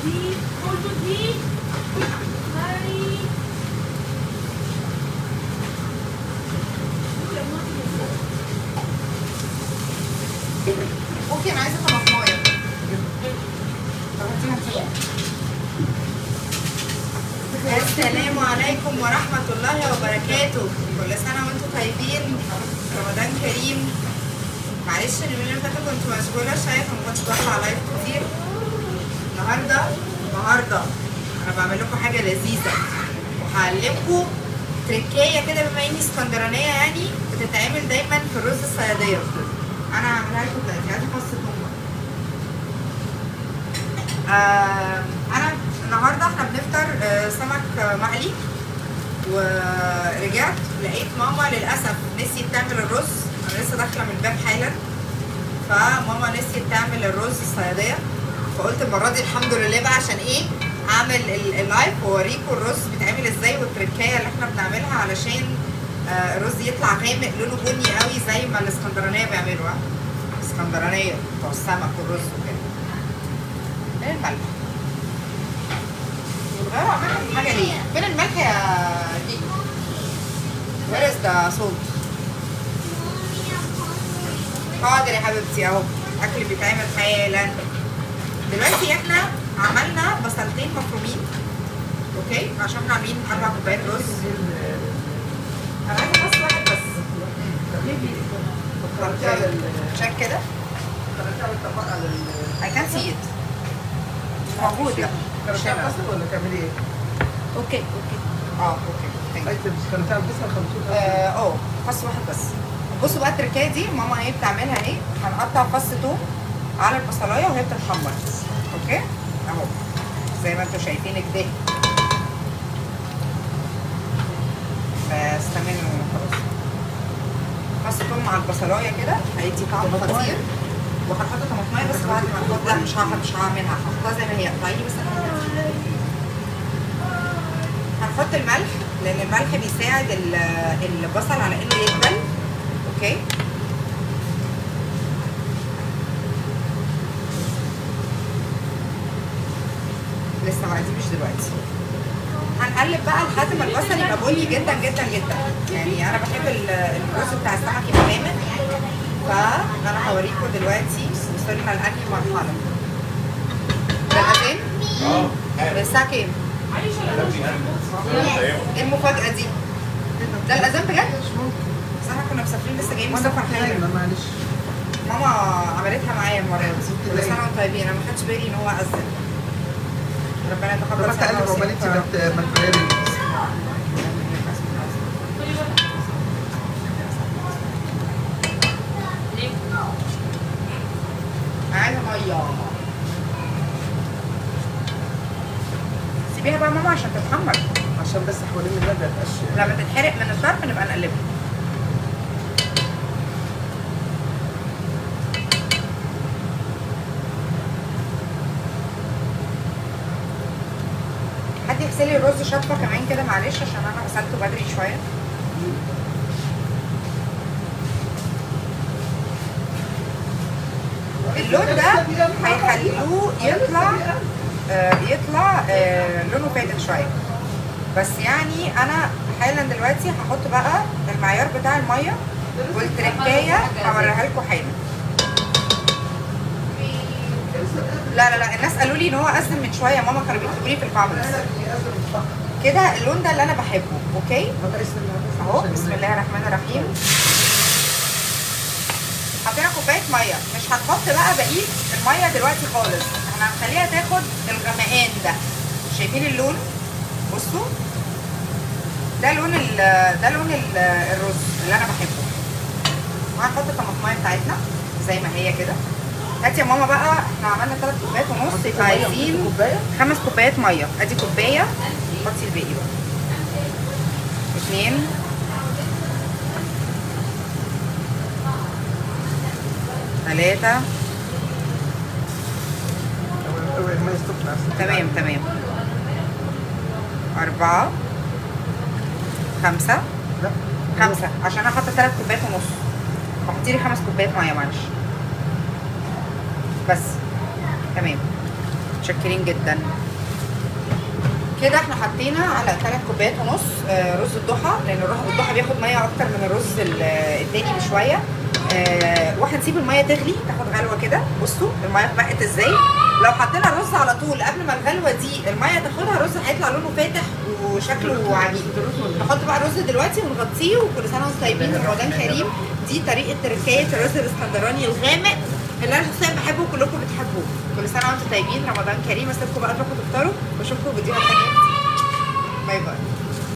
اوكي انا عايزه طماطمايه. السلام عليكم ورحمة الله وبركاته. كل سنة وانتم طيبين، رمضان كريم. معلش اليومين اللي فاتوا كنت مشغولة شوية فما كنتش بطلع لايف كتير. النهارده انا بعمل لكم حاجة لذيذة وهعلمكم تركاية كده، بما اني اسكندرانية يعني بتتعمل دايما في الرز الصيادية. انا هعملها لكم دلوقتي. عايزة فص ثوم. انا النهارده احنا بنفطر سمك مقلي، ورجعت لقيت ماما للاسف نسيت تعمل الرز. انا لسه داخله من الباب حالا، فماما نسيت تعمل الرز الصياديه، فقلت المره دي الحمد لله بقى عشان ايه اعمل اللايف واوريكم الرز بيتعمل ازاي والتركايه اللي احنا بنعملها علشان الرز يطلع غامق لونه بني قوي زي ما الاسكندرانيه بيعملوا. الاسكندرانيه بتوع السمك والرز وكده. ايه الملح؟ بتغيروا عملكم حاجه ليه؟ فين الملح يا دي؟ وير از ذا سولت؟ حاضر يا حبيبتي اهو الاكل بيتعمل حالا. دلوقتي احنا عملنا بصلتين مفرومين، اوكي، عشان احنا عاملين 4 كوبايات رز. انا عايزه بس واحد بس. شايف كده؟ I can't see it. موجود. لا مش هتعمل اصلا ولا تعملي ايه؟ اوكي كانت تعمل بس الخمسون. فص واحد بس. بصوا بقى التركايه دي ماما ايه بتعملها ايه؟ هنقطع فص توم على البصلايه وهي بتتحمر، اوكي؟ اهو زي ما انتم شايفين كده. بس تمام خلاص. فص توم مع البصلايه كده هيدي طعم خطير. وهنحط طماطمايه بس بعد ما نحط. لا مش هعملها، هحطها زي ما هي. طيب بس هنحط الملح لان الملح بيساعد البصل على انه يدبل، اوكي؟ لسه بقى دي مش دلوقتي. هنقلب بقى لحد ما البصل يبقى بني جدا جدا جدا. يعني انا بحب الرز بتاع السمك يبقى غامق، فانا هوريكم دلوقتي وصلنا لانهي مرحله. ده الاذان؟ الساعه كام؟ ايه المفاجاه دي؟ ده الاذان بجد؟ بس احنا كنا مسافرين لسه جايين من سفر حالا. معلش ماما عملتها معايا المره دي. كل سنه وانتم طيبين. انا ما خدتش بالي ان هو اذن. ربنا يتقبل صلاتنا. عقبال انت ما تغيري. عايزه ميه. سيبيها بقى ماما عشان تتحمر. عشان بس حوالين المادة متبقاش. لما تتحرق من الطرف نبقى نقلبها. حد يغسل لي الرز شطفه كمان كده معلش عشان انا غسلته بدري شويه. اللون ده هيخلوه يطلع لونه فاتح شويه. بس يعني انا حالا دلوقتي هحط بقى المعيار بتاع الميه والتركايه هوريها لكم حالا. لا الناس قالوا لي ان هو اذن من شويه. ماما كانوا بيكتبوا لي في الكومنتس كده. اللون ده اللي انا بحبه، اوكي؟ اهو بسم الله الرحمن الرحيم. حطينا كوبايه ميه. مش هنحط بقى بقيه الميه دلوقتي خالص، احنا هنخليها تاخد الغمقان ده. شايفين اللون؟ بصوا ده لون الرز اللي انا بحبه. وهنحط الطماطمايه بتاعتنا زي ما هي كده. هاتي يا ماما بقى. احنا عملنا 3 كوبايات ونص، يبقى عايزين 5 كوبايات ميه. ادي كوبايه، حطي الباقي بقى. 2 3 تمام 4 5 عشان انا حاطه 3 كوبايات ونص. فحطي لي 5 كوبايات ميه معلش. بس تمام. متشكرين جدا. كده احنا حطينا على 3 كوبايات ونص رز الضحى، لان الضحى بياخد ميه اكتر من الرز التاني بشويه. وهنسيب الميه تغلي تاخد غلوه كده. بصوا الميه بقت ازاي. لو حطينا الرز على طول قبل ما الغلوه دي الميه تاخدها، الرز هيطلع لونه فاتح وشكله عجيب. نحط بقى الرز دلوقتي ونغطيه، وكل سنه وانتم طيبين، رمضان كريم. دي طريقه تركيه الرز الاسكندراني الغامق اللي انا شخصيا بحبه وكلكم بتحبوه. كل سنه وانتم طيبين، رمضان كريم. اسيبكم بقى تروحوا تفطروا واشوفكم فيديوهات تانيه. باي باي.